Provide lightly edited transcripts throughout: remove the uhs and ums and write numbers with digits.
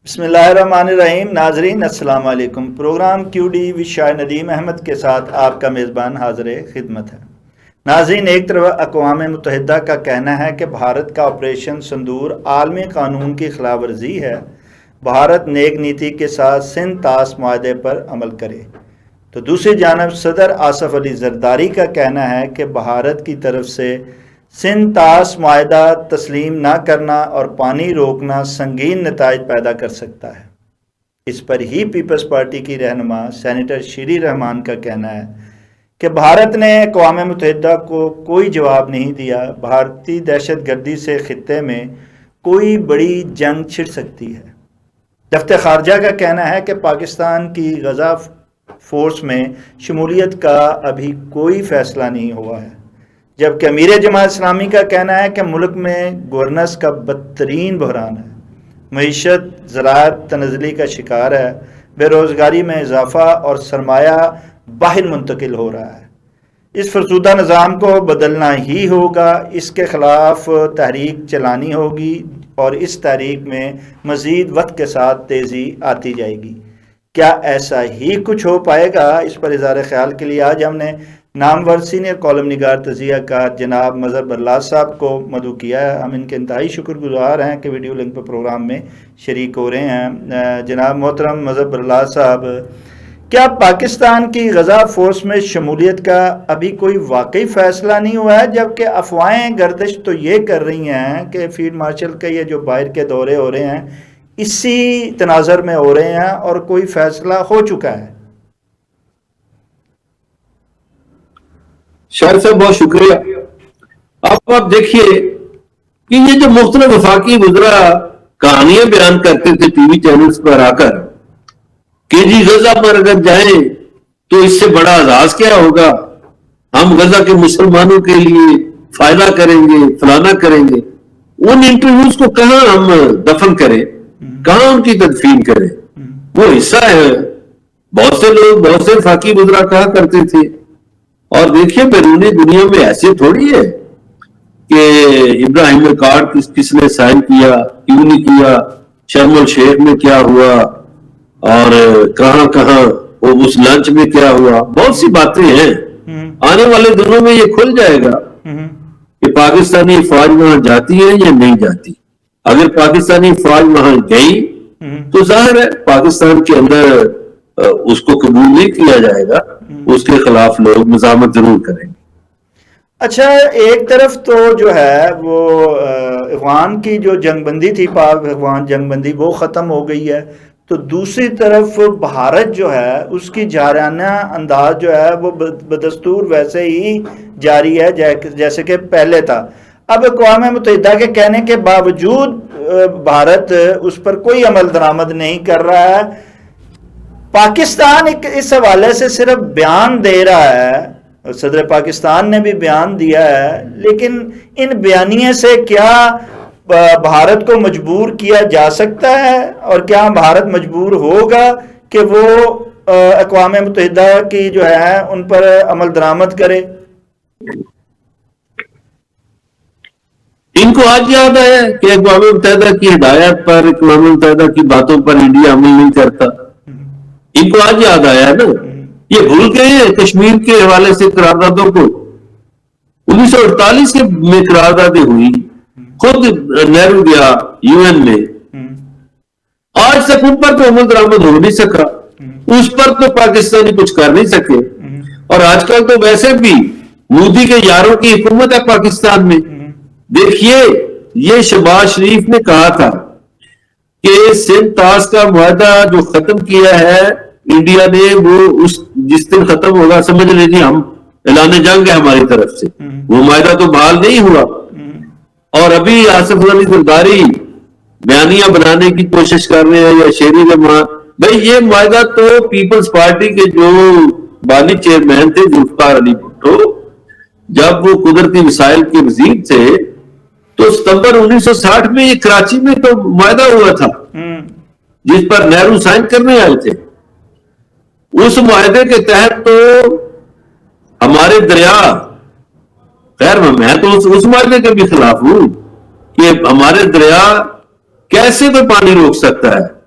بسم اللہ الرحمن الرحیم. ناظرین السلام علیکم. پروگرام کیو ڈی وشائے ندیم احمد کے ساتھ آپ کا میزبان حاضر خدمت ہے. ناظرین، ایک طرف اقوام متحدہ کا کہنا ہے کہ بھارت کا آپریشن سندور عالمی قانون کی خلاف ورزی ہے. بھارت نیک نیتی کے ساتھ سندھ طاس معاہدے پر عمل کرے، تو دوسری جانب صدر آصف علی زرداری کا کہنا ہے کہ بھارت کی طرف سے سندھ طاس معاہدہ تسلیم نہ کرنا اور پانی روکنا سنگین نتائج پیدا کر سکتا ہے. اس پر ہی پیپلز پارٹی کی رہنما سینیٹر شیری رحمان کا کہنا ہے کہ بھارت نے اقوام متحدہ کو کوئی جواب نہیں دیا. بھارتی دہشت گردی سے خطے میں کوئی بڑی جنگ چھڑ سکتی ہے. دفتر خارجہ کا کہنا ہے کہ پاکستان کی غزہ فورس میں شمولیت کا ابھی کوئی فیصلہ نہیں ہوا ہے، جبکہ امیر جماعت اسلامی کا کہنا ہے کہ ملک میں گورننس کا بدترین بحران ہے. معیشت زراعت تنزلی کا شکار ہے، بے روزگاری میں اضافہ اور سرمایہ باہر منتقل ہو رہا ہے. اس فرسودہ نظام کو بدلنا ہی ہوگا. اس کے خلاف تحریک چلانی ہوگی اور اس تحریک میں مزید وقت کے ساتھ تیزی آتی جائے گی. کیا ایسا ہی کچھ ہو پائے گا؟ اس پر اظہار خیال کے لیے آج ہم نے نامور سینئر کالم نگار تجزیہ کار جناب مظہر برلاس صاحب کو مدعو کیا ہے. ہم ان کے انتہائی شکر گزار ہیں کہ ویڈیو لنک پر پروگرام میں شریک ہو رہے ہیں. جناب محترم مظہر برلاس صاحب، کیا پاکستان کی غزہ فورس میں شمولیت کا ابھی کوئی واقعی فیصلہ نہیں ہوا ہے، جبکہ افواہیں گردش تو یہ کر رہی ہیں کہ فیلڈ مارشل کے یہ جو باہر کے دورے ہو رہے ہیں اسی تناظر میں ہو رہے ہیں اور کوئی فیصلہ ہو چکا ہے؟ شاہد صاحب بہت شکریہ. اب آپ دیکھیے کہ یہ جو مختلف وفاقی وزراء کہانیاں بیان کرتے تھے ٹی وی چینلز پر آ کر کہ جی غزہ پر اگر جائیں تو اس سے بڑا اعزاز کیا ہوگا، ہم غزہ کے مسلمانوں کے لیے فائدہ کریں گے، فلانا کریں گے. ان انٹرویوز کو کہاں ہم دفن کریں، کہاں ان کی تدفین کریں؟ وہ حصہ ہے. بہت سے لوگ، بہت سے وفاقی وزراء کہا کرتے تھے. اور دیکھیے بیرونی دنیا میں ایسے تھوڑی ہے کہ ابراہیم اکارڈ کس نے سائن کیا، کیوں نہیں کیا، شرم الشیخ میں کیا ہوا اور کہاں کہاں اس لنچ میں کیا ہوا. بہت سی باتیں ہیں. آنے والے دنوں میں یہ کھل جائے گا کہ پاکستانی فوج وہاں جاتی ہے یا نہیں جاتی. اگر پاکستانی فوج وہاں گئی تو ظاہر ہے پاکستان کے اندر اس کو قبول نہیں کیا جائے گا، اس کے خلاف لوگ مزاحمت ضرور کریں گے. اچھا، ایک طرف تو جو ہے وہ افغان کی جو جنگ بندی تھی، پاک افغان جنگ بندی، وہ ختم ہو گئی ہے، تو دوسری طرف بھارت جو ہے اس کی جارحانہ انداز جو ہے وہ بدستور ویسے ہی جاری ہے جیسے کہ پہلے تھا. اب اقوام متحدہ کے کہنے کے باوجود بھارت اس پر کوئی عمل درآمد نہیں کر رہا ہے. پاکستان اس حوالے سے صرف بیان دے رہا ہے، صدر پاکستان نے بھی بیان دیا ہے، لیکن ان بیانیے سے کیا بھارت کو مجبور کیا جا سکتا ہے اور کیا بھارت مجبور ہوگا کہ وہ اقوام متحدہ کی جو ہے ان پر عمل درآمد کرے؟ ان کو آج یاد آیا کہ اقوام متحدہ کی ہدایت پر، اقوام متحدہ کی باتوں پر انڈیا عمل نہیں کرتا. ان کو آج یاد آیا ہے نا. یہ بھول گئے ہیں کشمیر کے حوالے سے قراردادوں کو. 1948 میں قراردادیں ہوئی، خود نہرو گیا یو این میں، آج تک ان پر تو عمل درآمد ہو نہیں سکا. اس پر تو پاکستانی کچھ کر نہیں سکے. اور آج کل تو ویسے بھی مودی کے یاروں کی حکومت ہے پاکستان میں. دیکھیے یہ شہباز شریف نے کہا تھا کہ سندھ طاس کا معاہدہ جو ختم کیا ہے انڈیا نے، وہ جس دن ختم ہوگا سمجھ لیجیے ہم اعلان جنگ ہے ہماری طرف سے. وہ معاہدہ تو بحال نہیں ہوا. اور ابھی آصف علی زرداری بیانیاں بنانے کی کوشش کر رہے ہیں، یا شیری رحمان. بھائی یہ معاہدہ تو پیپلز پارٹی کے جو بانی چیئرمین تھے ذوالفقار علی بھٹو، جب وہ قدرتی وسائل کے وزیر تھے تو ستمبر 1960 میں یہ کراچی میں تو معاہدہ ہوا تھا جس پر نہرو سائن کرنے آئے تھے. اس معاہدے کے تحت تو ہمارے دریا، خیر میں تو اس معاہدے کے بھی خلاف ہوں کہ ہمارے دریا کیسے تو پانی روک سکتا ہے.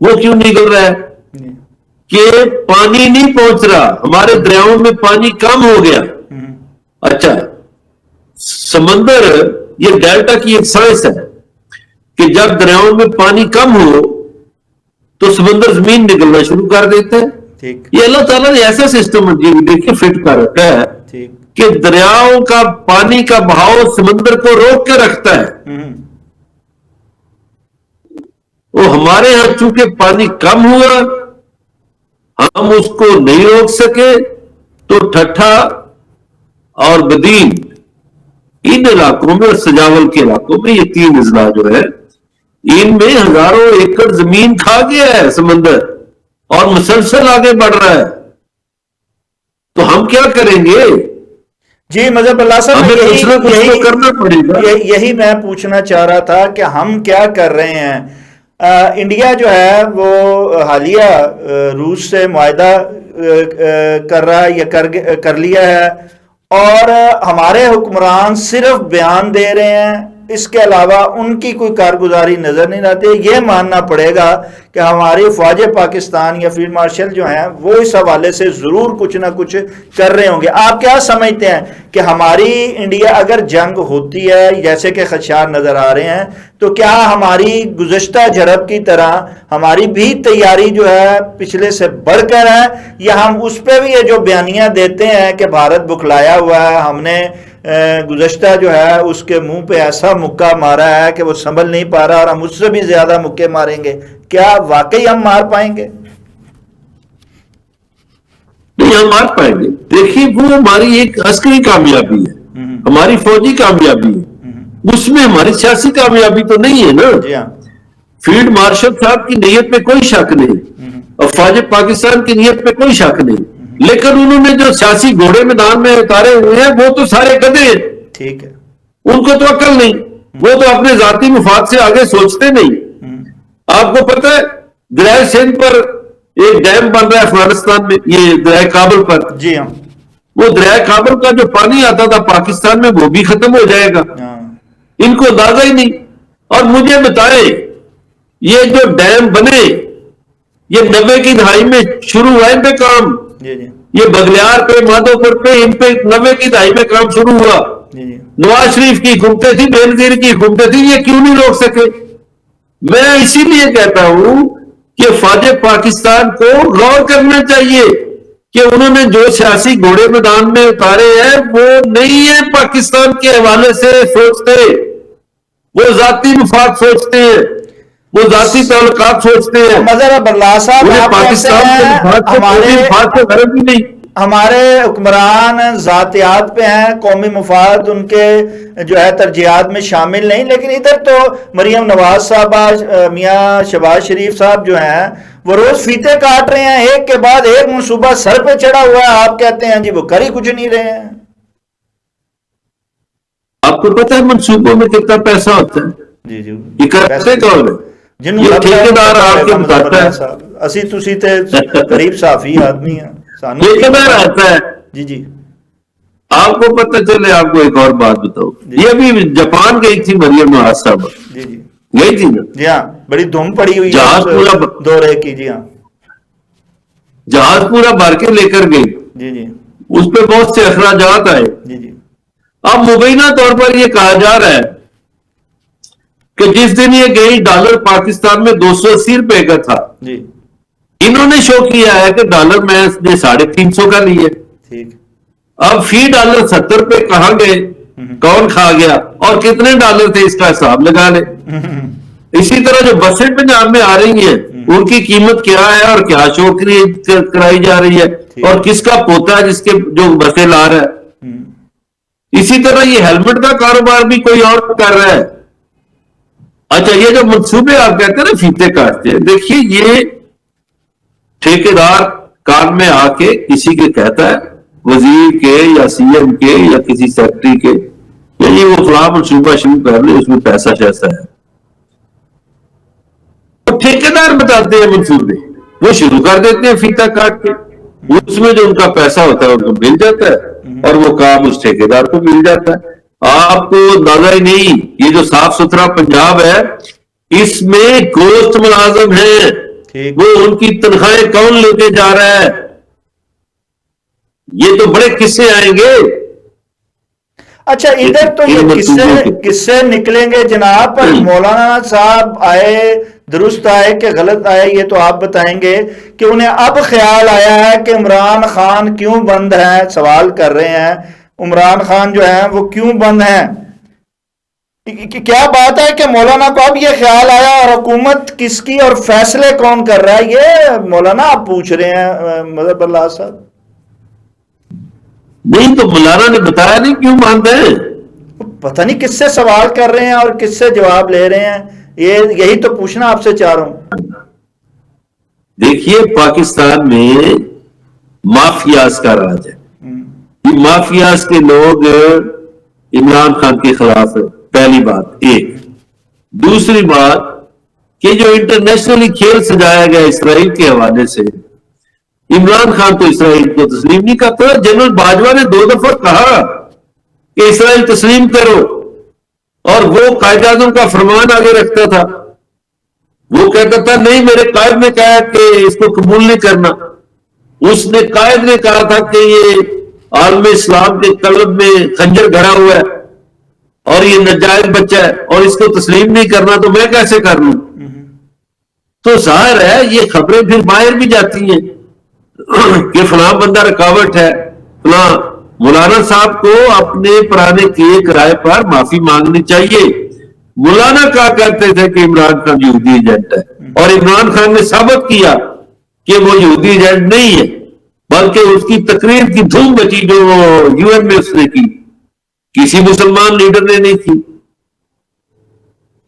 وہ کیوں نکل رہا ہے کہ پانی نہیں پہنچ رہا, ہمارے دریاؤں میں پانی کم ہو گیا. اچھا, سمندر, یہ ڈیلٹا کی ایک سائنس ہے کہ جب دریاؤں میں پانی کم ہو تو سمندر زمین نکلنا شروع کر دیتا ہے. یہ اللہ تعالیٰ نے ایسا سسٹم دیکھیے فٹ کر رکھا ہے کہ دریاؤں کا پانی کا بہاؤ سمندر کو روک کے رکھتا ہے. وہ ہمارے یہاں چونکہ پانی کم ہوا, ہم اس کو نہیں روک سکے, تو ٹھٹھا اور بدین ان علاقوں میں اور سجاول کے علاقوں میں, یہ 3 اضلاع جو ہے, ان میں ہزاروں ایکڑ زمین کھا گیا ہے سمندر اور مسلسل آگے بڑھ رہا ہے. تو ہم کیا کریں گے؟ جی مظہر اللہ صاحب, ہمیں کچھ نہ کچھ تو کرنا پڑے گا. یہی میں پوچھنا چاہ رہا تھا کہ ہم کیا کر رہے ہیں. انڈیا جو ہے وہ حالیہ روس سے معاہدہ کر رہا ہے یا کر لیا ہے, اور ہمارے حکمران صرف بیان دے رہے ہیں, اس کے علاوہ ان کی کوئی کارگزاری نظر نہیں آتی. یہ ماننا پڑے گا کہ ہماری فوج پاکستان یا فیلڈ مارشل جو ہیں وہ اس حوالے سے ضرور کچھ نہ کچھ کر رہے ہوں گے. آپ کیا سمجھتے ہیں کہ ہماری انڈیا اگر جنگ ہوتی ہے جیسے کہ خدشات نظر آ رہے ہیں, تو کیا ہماری گزشتہ جھڑپ کی طرح ہماری بھی تیاری جو ہے پچھلے سے بڑھ کر ہے, یا ہم اس پہ بھی یہ جو بیانیاں دیتے ہیں کہ بھارت بکھلایا ہوا ہے, ہم نے گزشتہ جو ہے اس کے منہ پہ ایسا مکہ مارا ہے کہ وہ سنبھل نہیں پا رہا, اور ہم اس سے بھی زیادہ مکے ماریں گے, کیا واقعی ہم مار پائیں گے؟ نہیں, ہم مار پائیں گے. دیکھیے وہ ہماری ایک عسکری کامیابی ہے, ہماری فوجی کامیابی ہے, اس میں ہماری سیاسی کامیابی تو نہیں ہے نا. جی ہاں, فیلڈ مارشل صاحب کی نیت پہ کوئی شک نہیں, اور فوج پاکستان کی نیت پہ کوئی شک نہیں, لیکن انہوں نے جو سیاسی گھوڑے میدان میں اتارے ہوئے ہیں وہ تو سارے گدھے ہیں. ٹھیک ہے, ان کو تو عقل نہیں, وہ تو اپنے ذاتی مفاد سے آگے سوچتے نہیں. آپ کو پتہ ہے دریائے سندھ پر ایک ڈیم بن رہا ہے افغانستان میں, یہ دریائے کابل پر. جی ہاں, وہ دریائے کابل کا جو پانی آتا تھا پاکستان میں وہ بھی ختم ہو جائے گا. ان کو اندازہ ہی نہیں. اور مجھے بتائے یہ جو ڈیم بنے یہ 90 کی دہائی میں شروع ہوا ان پہ کام, یہ بگلیار پہ مادھو پور پہ ان پہ 90 کی دہائی میں کام شروع ہوا. نواز شریف کی حکومتیں تھی, بے نظیر کی حکومتیں تھی, یہ کیوں نہیں روک سکے؟ میں اسی لیے کہتا ہوں کہ فوج پاکستان کو غور کرنا چاہیے کہ انہوں نے جو سیاسی گھوڑے میدان میں اتارے ہیں وہ نہیں ہے پاکستان کے حوالے سے سوچتے, وہ ذاتی مفاد سوچتے ہیں, وہ ذاتی تعلقات سوچتے ہیں. مظہر اللہ صاحب, آپ پاکستان کے مفاد سے غرض ہی نہیں. ہمارے حکمران ذاتیات پہ ہیں, قومی مفاد ان کے جو ہے ترجیحات میں شامل نہیں, لیکن ادھر تو مریم نواز صاحبہ, میاں شہباز شریف صاحب جو ہیں وہ روز فیتے کاٹ رہے ہیں, ایک کے بعد ایک منصوبہ سر پہ چڑھا ہوا ہے, آپ کہتے ہیں جی وہ کر ہی کچھ نہیں رہے ہیں. آپ کو پتہ ہے منصوبوں میں کتنا پیسہ ہوتا ہے؟ جی جی, یہ کرتے کون ہے؟ یہ ٹھیکیدار آپ کے بتاتا ہے. اسی تسی تے قریب صافی آدمی ہیں, ٹھیکیدار آتا ہے. جی جی, آپ کو پتہ چلے. آپ کو ایک اور بات بتاؤ, یہ ابھی جاپان گئی تھی مریم نواز صاحب. جی جی, گئی تھی نا. جی ہاں, بڑی دھوم پڑی ہوئی جہاز پورا دورے کی. جی ہاں, جہاز پورا بھر کے لے کر گئی. جی جی, اس پہ بہت سے اخراجات آئے. جی جی, اب مبینہ طور پر یہ کہا جا رہا ہے کہ جس دن یہ گئی ڈالر پاکستان میں 280 روپے کا تھا. جی, انہوں نے شو کیا ہے کہ ڈالر میں نے 350 کا لیے. ٹھیک, اب فی ڈالر 70 روپے کہاں گئے, کون کھا گیا, اور کتنے ڈالر تھے اس کا حساب لگا لے. اسی طرح جو بسیں پنجاب میں آ رہی ہیں ان کی قیمت کیا ہے اور کیا شو کرائی جا رہی ہے, اور کس کا پوتا ہے جس کے جو بسیں لا رہا ہے. اسی طرح یہ ہیلمٹ کا کاروبار بھی کوئی اور کر رہا ہے. اچھا, یہ جو منصوبے آپ کہتے ہیں نا فیتے کاٹتے ہیں, دیکھیے یہ ٹھیکیدار کام میں آ کے کسی کے کہتا ہے, وزیر کے یا سی ایم کے یا کسی سیکٹری کے, یہ وہ فلاں منصوبہ شروع کر لے, اس میں پیسہ شیسا ہے. تو ٹھیکیدار بتاتے ہیں منصوبے, وہ شروع کر دیتے ہیں فیتا کاٹ کے, اس میں جو ان کا پیسہ ہوتا ہے ان کو مل جاتا ہے, اور وہ کام اس ٹھیکیدار کو مل جاتا ہے. آپ کو اندازہ ہی نہیں, یہ جو صاف ستھرا پنجاب ہے اس میں گوشت ملازم ہے. ٹھیک. وہ ان کی تنخواہیں کون لے کے جا رہا ہے؟ یہ تو بڑے قصے آئیں گے. اچھا ادھر تو یہ قصے نکلیں گے جناب، پر مولانا صاحب آئے درست آئے کہ غلط آئے یہ تو آپ بتائیں گے کہ انہیں اب خیال آیا ہے کہ عمران خان کیوں بند ہے. سوال کر رہے ہیں عمران خان جو ہیں وہ کیوں بند ہیں. کیا بات ہے کہ مولانا کو اب یہ خیال آیا، اور حکومت کس کی اور فیصلے کون کر رہا ہے؟ یہ مولانا آپ پوچھ رہے ہیں مظہر اللہ صاحب. نہیں تو مولانا نے بتایا نہیں کیوں بند ہے. پتہ نہیں کس سے سوال کر رہے ہیں اور کس سے جواب لے رہے ہیں، یہی تو پوچھنا آپ سے چاہ رہا ہوں. دیکھیے پاکستان میں مافیاز کا راج ہے. یہ مافیاز کے لوگ عمران خان کے خلاف ہے، پہلی بات. ایک دوسری بات کہ جو انٹرنیشنلی کھیل سجایا گیا اسرائیل کے حوالے سے، عمران خان تو اسرائیل کو تسلیم نہیں کرتا. جنرل باجوہ نے 2 دفعہ کہا کہ اسرائیل تسلیم کرو، اور وہ قائد اعظم کا فرمان آگے رکھتا تھا. وہ کہتا تھا نہیں، میرے قائد نے کہا کہ اس کو قبول نہیں کرنا. اس نے قائد نے کہا تھا کہ یہ عالم اسلام کے قلب میں خنجر گھڑا ہوا ہے اور یہ ناجائز بچہ ہے اور اس کو تسلیم نہیں کرنا، تو میں کیسے کر لوں؟ تو ظاہر ہے یہ خبریں پھر باہر بھی جاتی ہیں کہ فلاں بندہ رکاوٹ ہے. فلاں مولانا صاحب کو اپنے پرانے کیے کرائے پر معافی مانگنی چاہیے. مولانا کہا کرتے تھے کہ عمران خان یہودی ایجنٹ ہے، اور عمران خان نے ثابت کیا کہ وہ یہودی ایجنٹ نہیں ہے، بلکہ اس کی تقریر کی دھوم بچی جو یو این میں اس نے کی، کسی مسلمان لیڈر نے نہیں کی.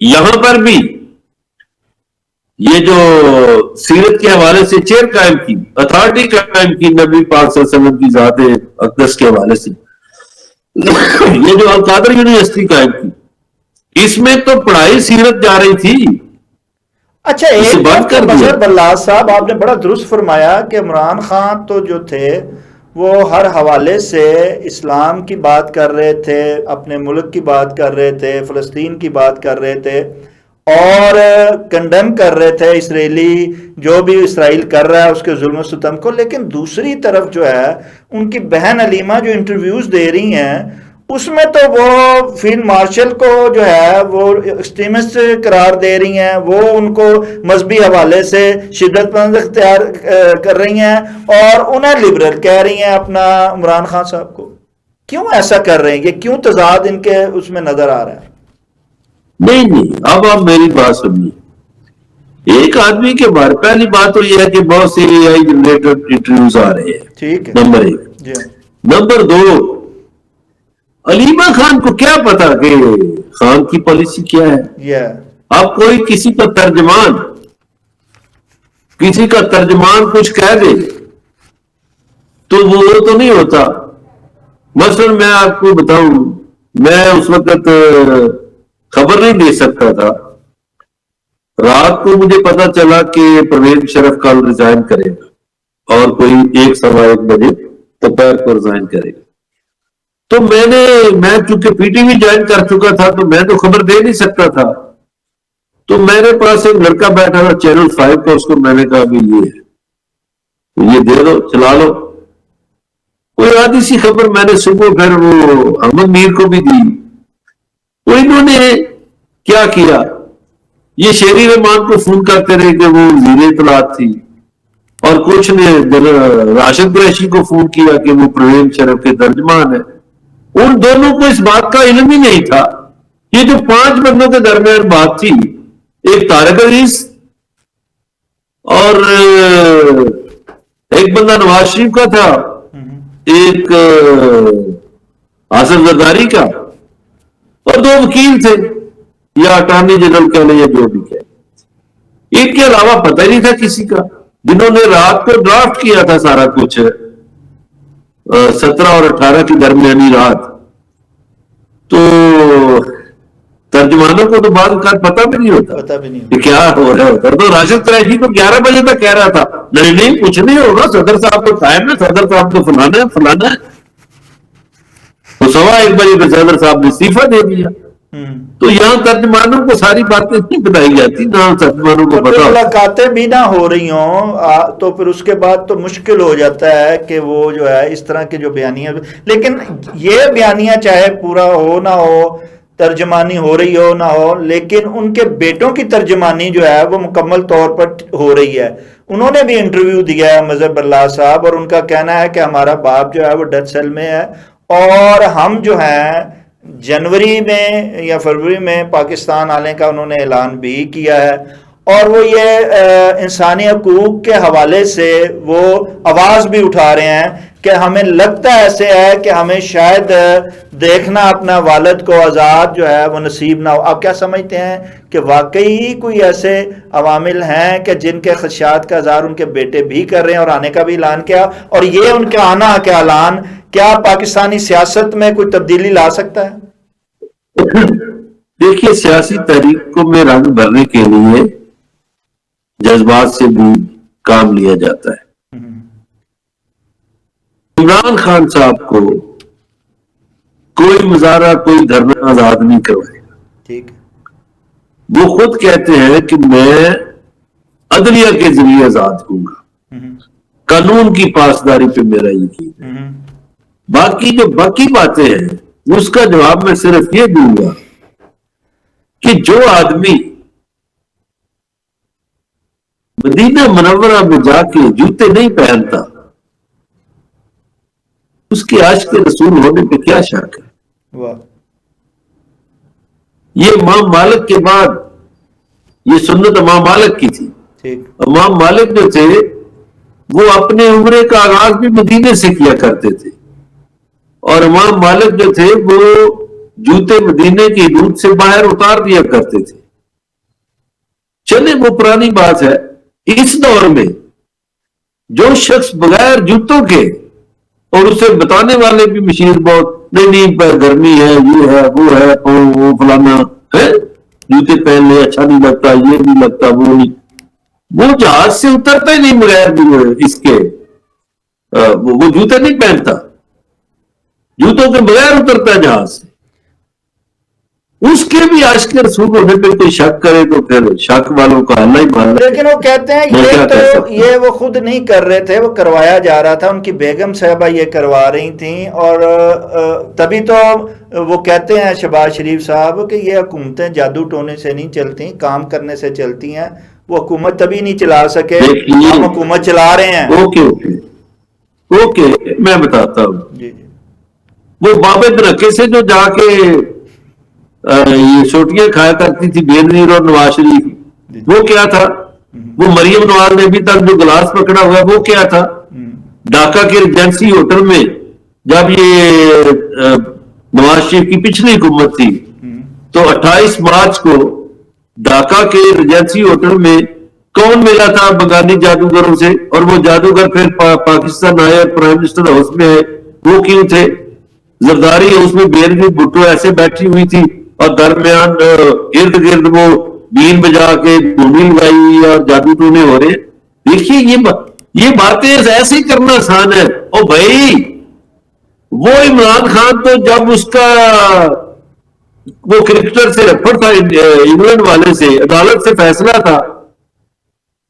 یہاں پر بھی یہ جو سیرت کے حوالے سے چیئر قائم کی، اتھارٹی قائم کی نبی پاک صلی اللہ علیہ وسلم کی ذات اقدس کے حوالے سے، یہ جو القادر یونیورسٹی قائم کی، اس میں تو پڑھائی سیرت جا رہی تھی. اچھا ایک بات مظہر بلّاس صاحب آپ نے بڑا درست فرمایا کہ عمران خان تو جو تھے وہ ہر حوالے سے اسلام کی بات کر رہے تھے، اپنے ملک کی بات کر رہے تھے، فلسطین کی بات کر رہے تھے، اور کنڈم کر رہے تھے اسرائیلی جو بھی اسرائیل کر رہا ہے اس کے ظلم و ستم کو. لیکن دوسری طرف جو ہے ان کی بہن علیمہ جو انٹرویوز دے رہی ہیں اس میں تو وہ فیلڈ مارشل کو جو ہے وہ ایکسٹریمسٹ قرار دے رہی ہیں، وہ ان کو مذہبی حوالے سے شدت پسند اختیار کر رہی ہیں، اور انہیں لبرل کہہ رہی ہیں اپنا عمران خان صاحب کو. کیوں ایسا کر رہے ہیں؟ یہ کیوں تضاد ان کے اس میں نظر آ رہا ہے؟ نہیں اب آپ میری بات سنیے. ایک آدمی کے بارے پہلی بات تو یہ ہے کہ بہت سی اے آئی جنریٹڈ انٹرویوز آ رہے ہیں، ٹھیک ہے، نمبر 1. جی نمبر 2، علیمہ خان کو کیا پتا کہ خان کی پالیسی کیا ہے؟ اب کوئی کسی کا ترجمان کچھ کہہ دے تو وہ تو نہیں ہوتا. مثلا میں آپ کو بتاؤں، میں اس وقت خبر نہیں دے سکتا تھا. رات کو مجھے پتا چلا کہ پرویز مشرف کل ریزائن کرے گا، اور کوئی 1-1:15 بجے دوپہر کو ریزائن کرے گا. تو میں چونکہ پی ٹی وی جوائن کر چکا تھا تو میں تو خبر دے نہیں سکتا تھا. تو میرے پاس ایک لڑکا بیٹھا تھا چینل 5 کا، اس کو میں نے کہا بھی یہ دے دو، چلا لو. کوئی آدھی سی خبر میں نے صبح پھر وہ احمد میر کو بھی دی. تو انہوں نے کیا کیا، یہ شیری رحمان کو فون کرتے رہے کہ وہ وزیر اطلاعات تھی، اور کچھ نے راشد قریشی کو فون کیا کہ وہ پرویز مشرف کے ترجمان ہے. ان دونوں کو اس بات کا علم ہی نہیں تھا. یہ جو 5 بندوں کے درمیان بات تھی، ایک طارق عزیز اور ایک بندہ نواز شریف کا تھا، ایک آصف زرداری کا، اور 2 وکیل تھے یا اٹارنی جنرل کہہ لیں یا جو بھی کہہ. ان کے علاوہ پتہ ہی نہیں تھا کسی کا، جنہوں نے رات کو ڈرافٹ کیا تھا سارا کچھ 17 اور 18 کی درمیانی رات. تو ترجمانوں کو تو بعد کا پتہ بھی نہیں ہوتا کہ کیا ہو رہا ہوتا. تو راشد قریشی کو 11 بجے تک کہہ رہا تھا نہیں کچھ نہیں ہوگا، صدر صاحب تو قائم ہے، صدر صاحب تو فلانا ہے. تو 1:15 بجے پہ صدر صاحب نے استعفیٰ دے دیا. تو یہاں ترجمانوں کو ساری باتیں نہیں بتائی جاتی، نہ ترجمانوں کو پھر پتا. ملاقاتیں بھی نہ ہو رہی ہوں تو پھر اس کے بعد تو مشکل ہو جاتا ہے کہ وہ جو ہے اس طرح کے جو بیانیاں، لیکن یہ بیانیاں چاہے پورا ہو نہ ہو، ترجمانی ہو رہی ہو نہ ہو، لیکن ان کے بیٹوں کی ترجمانی جو ہے وہ مکمل طور پر ہو رہی ہے. انہوں نے بھی انٹرویو دیا ہے مظہر برلا صاحب، اور ان کا کہنا ہے کہ ہمارا باپ جو ہے وہ ڈیتھ سیل میں ہے، اور ہم جو ہیں جنوری میں یا فروری میں پاکستان آنے کا انہوں نے اعلان بھی کیا ہے. اور وہ یہ انسانی حقوق کے حوالے سے وہ آواز بھی اٹھا رہے ہیں کہ ہمیں لگتا ایسے ہے کہ ہمیں شاید دیکھنا اپنا والد کو آزاد جو ہے وہ نصیب نہ ہو. آپ کیا سمجھتے ہیں کہ واقعی کوئی ایسے عوامل ہیں کہ جن کے خدشات کا اظہار ان کے بیٹے بھی کر رہے ہیں اور آنے کا بھی اعلان کیا، اور یہ ان کے آنا کا اعلان کیا پاکستانی سیاست میں کوئی تبدیلی لا سکتا ہے؟ دیکھیے، سیاسی تحریک کو میں رنگ بھرنے کے لیے جذبات سے بھی کام لیا جاتا ہے. عمران خان صاحب کو کوئی مظاہرہ، کوئی دھرنا آزاد نہیں کروائے گا. ٹھیک، وہ خود کہتے ہیں کہ میں عدلیہ کے ذریعے آزاد ہوں گا، قانون کی پاسداری پہ میرا یقین ہے. باقی جو باقی باتیں ہیں اس کا جواب میں صرف یہ دوں گا کہ جو آدمی مدینہ منورہ میں جا کے جوتے نہیں پہنتا، اس کے عاشق رسول ہونے پہ کیا شک ہے؟ واہ. یہ امام مالک کے بعد یہ سنت امام مالک کی تھی. ٹھیک، امام مالک جو تھے وہ اپنے عمرے کا آغاز بھی مدینے سے کیا کرتے تھے، اور امام مالک جو تھے وہ جوتے مدینے کی حدود سے باہر اتار دیا کرتے تھے. چلے وہ پرانی بات ہے. اس دور میں جو شخص بغیر جوتوں کے، اور اسے بتانے والے بھی مشیر بہت، نہیں گرمی ہے، یہ ہے، وہ ہے، وہ فلانا ہے، جوتے پہن لے، اچھا نہیں لگتا، یہ نہیں لگتا، وہ نہیں. وہ جہاز سے اترتا ہی نہیں بغیر اس کے، وہ جوتے نہیں پہنتا، جوتوں کے بغیر اترتا ہے جہاز سے. اس کے بھی عاشق رسول ہونے پہ کوئی شک کرے تو پھر شک والوں کا اللہ ہی مان. لیکن وہ کہتے ہیں یہ وہ خود نہیں کر رہے تھے، وہ کروایا جا رہا تھا، ان کی بیگم صاحبہ یہ کروا رہی تھیں. اور تبھی تو وہ کہتے ہیں شہباز شریف صاحب کہ یہ حکومتیں جادو ٹونے سے نہیں چلتی، کام کرنے سے چلتی ہیں. وہ حکومت تبھی نہیں چلا سکے، ہم حکومت چلا رہے ہیں. اوکے میں بتاتا ہوں. جی، وہ بابے درکے سے جو جا کے یہ چھوٹیاں کھایا کرتی تھی بینظیر اور نواز شریف، وہ کیا تھا؟ وہ مریم نواز نے ابھی تک جو گلاس پکڑا ہوا وہ کیا تھا؟ ڈھاکہ کے ریجنسی ہوٹل میں جب یہ نواز شریف کی پچھلی حکومت تھی تو 28 مارچ کو ڈھاکہ کے ریجنسی ہوٹل میں کون ملا تھا بنگالی جادوگروں سے؟ اور وہ جادوگر پھر پاکستان آئے اور پرائم منسٹر ہاؤس میں آئے. وہ کیوں تھے؟ زرداری ہاؤس میں بینظیر بھٹو ایسے بیٹھی ہوئی تھی اور درمیان ارد گرد وہ بین بجا کے دھونی لگائی اور جادو ٹونے ہو رہے. دیکھیے یہ باتیں ایسے ہی کرنا آسان ہے. او بھائی، وہ عمران خان تو جب اس کا وہ کرکٹر سے رفڑ تھا انگلینڈ والے سے، عدالت سے فیصلہ تھا،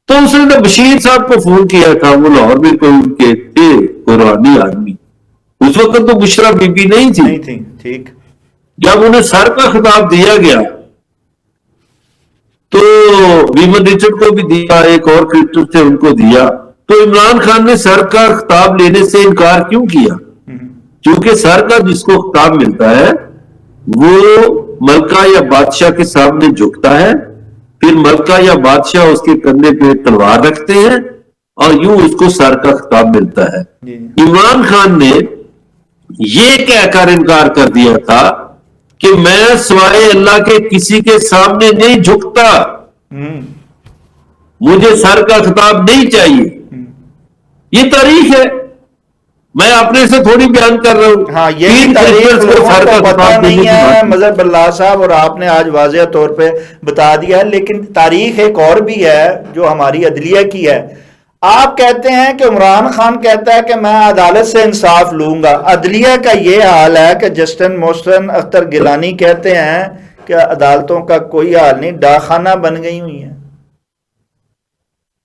تو اس نے بشیر صاحب کو فون کیا تھا. وہ لاہور میں کوئی ان کے تھے قرآنی آدمی، اس وقت تو بشرا بی بی نہیں تھی. ٹھیک. جب انہیں سر کا خطاب دیا گیا تو ویمن رچرڈ کو بھی دیا، ایک اور کرکٹر تھے ان کو دیا، تو عمران خان نے سر کا خطاب لینے سے انکار کیوں کیا؟ کیونکہ سر کا جس کو خطاب ملتا ہے وہ ملکہ یا بادشاہ کے سامنے جھکتا ہے، پھر ملکہ یا بادشاہ اس کے کندھے پہ تلوار رکھتے ہیں اور یوں اس کو سر کا خطاب ملتا ہے. عمران خان نے یہ کہہ کر انکار کر دیا تھا کہ میں سوائے اللہ کے کسی کے سامنے نہیں جھکتا، مجھے سر کا خطاب نہیں چاہیے. یہ تاریخ ہے، میں اپنے سے تھوڑی بیان کر رہا ہوں. ہاں، یہ تاریخ لوگوں کو پتہ نہیں ہے مظہر برلا صاحب، اور آپ نے آج واضح طور پہ بتا دیا ہے. لیکن تاریخ ایک اور بھی ہے جو ہماری عدلیہ کی ہے. آپ کہتے ہیں کہ عمران خان کہتا ہے کہ میں عدالت سے انصاف لوں گا. عدلیہ کا یہ حال ہے کہ جسٹن موسٹن اختر گیلانی کہتے ہیں کہ عدالتوں کا کوئی حال نہیں، ڈاک خانہ بن گئی ہوئی ہیں،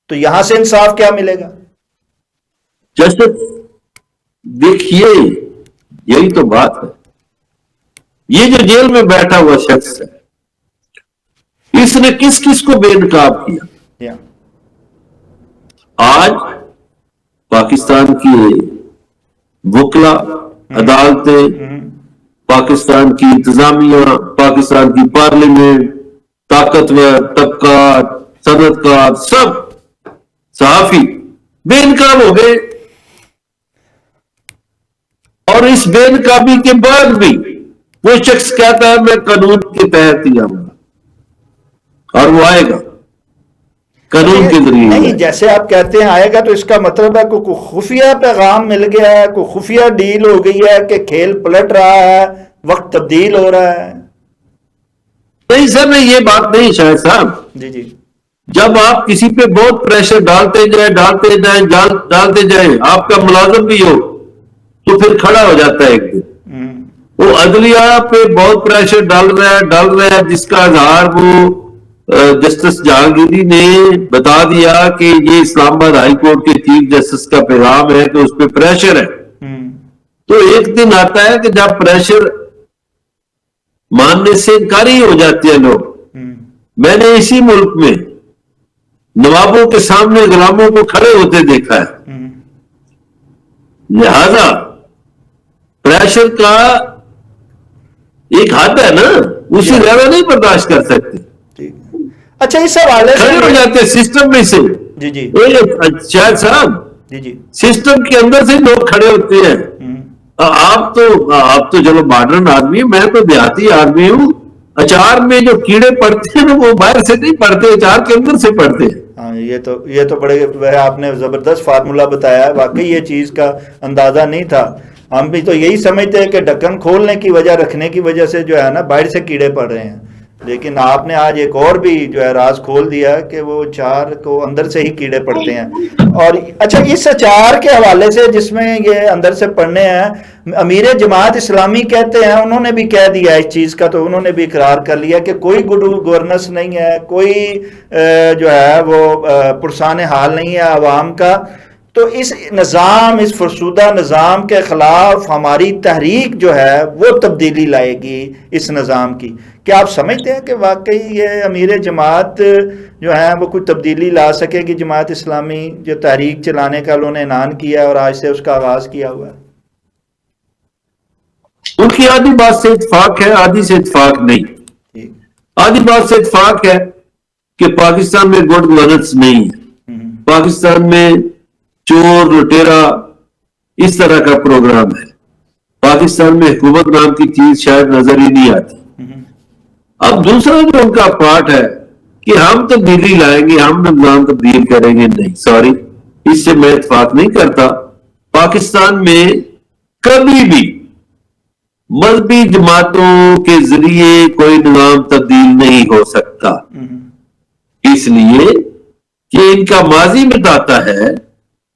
تو یہاں سے انصاف کیا ملے گا؟ جیسے دیکھیے یہی تو بات ہے، یہ جو جیل میں بیٹھا ہوا شخص ہے اس نے کس کس کو بے نقاب کیا؟ آج پاکستان کی وکلا، عدالتیں، پاکستان کی انتظامیہ، پاکستان کی پارلیمنٹ، طاقتور طبقات، صنعت کار، سب صحافی بے نقاب ہو گئے، اور اس بے نقابی کے بعد بھی وہ شخص کہتا ہے میں قانون کے تحت ہی آؤں گا، اور وہ آئے گا قانون کے ذریعے۔ نہیں، جیسے آپ کہتے ہیں آئے گا، تو اس کا مطلب ہے کوئی خفیہ پیغام مل گیا ہے، کوئی خفیہ ڈیل ہو گئی ہے کہ کھیل پلٹ رہا ہے، وقت تبدیل ہو رہا ہے؟ نہیں سر، نہیں، یہ بات نہیں شاہد صاحب۔ جی جی جب آپ کسی پہ بہت پریشر ڈالتے جائیں، آپ کا ملازم بھی ہو تو پھر کھڑا ہو جاتا ہے ایک دن۔ وہ عدلیہ پہ بہت پریشر ڈال رہا ہے، جس کا اظہار وہ جسٹس جہانگیری نے بتا دیا کہ یہ اسلام آباد ہائی کورٹ کے چیف جسٹس کا پیغام ہے کہ اس پہ پریشر ہے۔ تو ایک دن آتا ہے کہ جب پریشر ماننے سے انکاری ہو جاتے ہیں لوگ۔ میں نے اسی ملک میں نوابوں کے سامنے غلاموں کو کھڑے ہوتے دیکھا ہے۔ لہذا پریشر کا ایک حد ہے نا، اسی زیادہ نہیں برداشت کر سکتے۔ اچھا، اس حوالے سے کھڑے ہو جاتے سسٹم میں سے۔ جی جی شاہد صاحب، جی جی سسٹم کے اندر سے لوگ کھڑے ہوتے ہیں۔ آپ تو چلو ماڈرن آدمی، میں تو دیہاتی آدمی ہوں۔ اچار میں جو کیڑے پڑتے ہیں وہ باہر سے نہیں پڑتے، اچار کے اندر سے پڑتے ہیں۔ ہاں، یہ تو بڑے آپ نے زبردست فارمولہ بتایا ہے، واقعی یہ چیز کا اندازہ نہیں تھا۔ ہم بھی تو یہی سمجھتے ہیں کہ ڈھکن کھولنے کی وجہ، رکھنے کی وجہ سے جو ہے نا باہر سے کیڑے پڑ رہے ہیں، لیکن آپ نے آج ایک اور بھی جو ہے راز کھول دیا کہ وہ اچار کو اندر سے ہی کیڑے پڑتے ہیں۔ اور اچھا، اس اچار کے حوالے سے جس میں یہ اندر سے پڑنے ہیں، امیر جماعت اسلامی کہتے ہیں، انہوں نے بھی کہہ دیا اس چیز کا، تو انہوں نے بھی اقرار کر لیا کہ کوئی گورننس نہیں ہے، کوئی جو ہے وہ پرسان حال نہیں ہے عوام کا۔ تو اس نظام، اس فرسودہ نظام کے خلاف ہماری تحریک جو ہے وہ تبدیلی لائے گی اس نظام کی۔ کیا آپ سمجھتے ہیں کہ واقعی یہ امیر جماعت جو ہے وہ کوئی تبدیلی لا سکے گی؟ جماعت اسلامی جو تحریک چلانے کا انہوں نے اعلان کیا ہے اور آج سے اس کا آغاز کیا ہوا ہے؟ ان کی آدھی بات سے اتفاق ہے، آدھی سے اتفاق نہیں۔ آدھی بات سے اتفاق ہے کہ پاکستان میں گڈ گورننس نہیں ہے، پاکستان میں چور لٹیرا اس طرح کا پروگرام ہے، پاکستان میں حکومت نام کی چیز شاید نظر ہی نہیں آتی۔ اب دوسرا جو ان کا پارٹ ہے کہ ہم تبدیلی لائیں گے، ہم نظام تبدیل کریں گے، نہیں، سوری، اس سے میں اتفاق نہیں کرتا۔ پاکستان میں کبھی بھی مذہبی جماعتوں کے ذریعے کوئی نظام تبدیل نہیں ہو سکتا، اس لیے کہ ان کا ماضی بتاتا ہے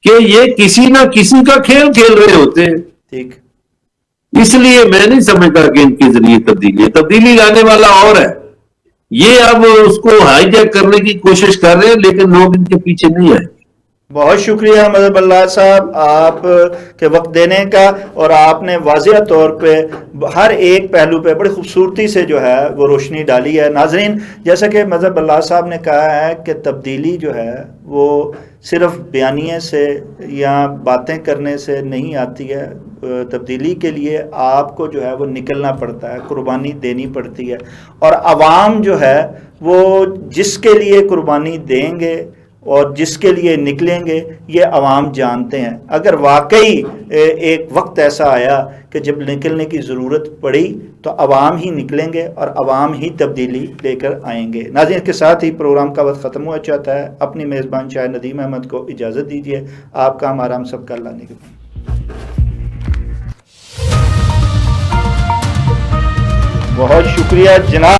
کہ یہ کسی نہ کسی کا کھیل کھیل رہے ہوتے ہیں۔ ٹھیک، اس لیے میں نہیں سمجھتا کہ ان کے ذریعے تبدیلی لانے والا اور ہے۔ یہ اب اس کو ہائی جیک کرنے کی کوشش کر رہے ہیں، لیکن لوگ ان کے پیچھے نہیں آئے۔ بہت شکریہ مظہر اللہ صاحب آپ کے وقت دینے کا، اور آپ نے واضح طور پہ ہر ایک پہلو پہ بڑی خوبصورتی سے جو ہے وہ روشنی ڈالی ہے۔ ناظرین، جیسا کہ مظہر اللہ صاحب نے کہا ہے کہ تبدیلی جو ہے وہ صرف بیانیے سے یا باتیں کرنے سے نہیں آتی ہے، تبدیلی کے لیے آپ کو جو ہے وہ نکلنا پڑتا ہے، قربانی دینی پڑتی ہے، اور عوام جو ہے وہ جس کے لیے قربانی دیں گے اور جس کے لیے نکلیں گے یہ عوام جانتے ہیں۔ اگر واقعی ایک وقت ایسا آیا کہ جب نکلنے کی ضرورت پڑی تو عوام ہی نکلیں گے اور عوام ہی تبدیلی لے کر آئیں گے۔ ناظرین، کے ساتھ ہی پروگرام کا وقت ختم ہوا چاہتا ہے۔ اپنی میزبان شاہد ندیم احمد کو اجازت دیجیے۔ آپ کا ہمارا ہم سب کا اللہ نگہبان۔ بہت شکریہ جناب۔